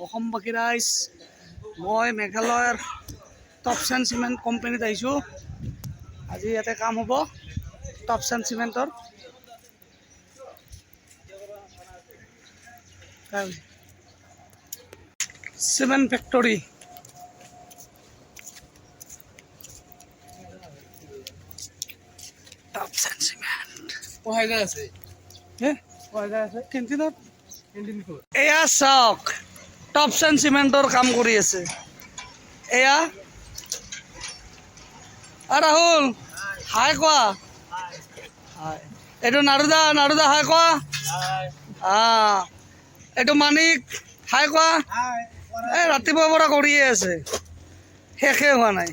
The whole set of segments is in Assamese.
অসমবাসী ৰাইজ, মই মেঘালয়ৰ টপচেন চিমেণ্ট কোম্পানীত আহিছোঁ। আজি ইয়াতে কাম হ'ব টপচেন চিমেণ্টৰ। Cement factory. টপচেন চিমেণ্ট পঢ়াই যায় আছে কেণ্টিনত। কেণ্টিন এয়া চাওক, টপচেন চিমেণ্টৰ কাম কৰি আছে। এয়া ৰাহুল, হাই কোৱা। এইটো নাৰুদা, নাৰুদা হাই কোৱা। এইটো মানিক, হাই কোৱা। এই ৰাতিপুৱাৰ পৰা কৰিয়ে আছে, শেষে হোৱা নাই।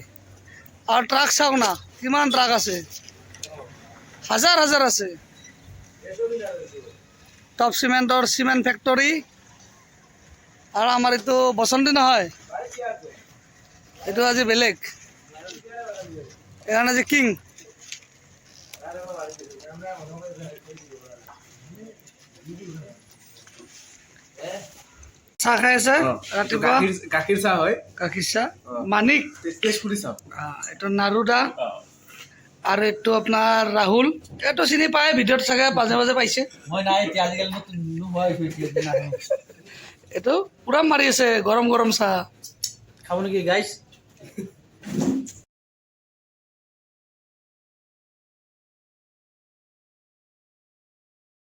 আৰু ট্ৰাক চাওক না, কিমান ট্ৰাক আছে, হাজাৰ হাজাৰ আছে। টপ চিমেণ্টৰ চিমেণ্ট ফেক্টৰী। আৰু আমাৰ এইটো বসন্তী নহয়, এইটো আজি বেলেগ। এখানে যে কিং। চাহ খাই আছে ৰাতিপুৱা, গাখীৰ চাহ হয়, গাখীৰ চাহ। মানিক, এইটো নাৰুদা, আৰু এইটো আপোনাৰ ৰাহুল। এইটো চিনি পায়, ভিডিঅ'ত চাগে মাজে মাজে পাইছে। এইটো পুৰা মাৰি আছে গৰম গৰম চাহ খাব নেকি গাইছ?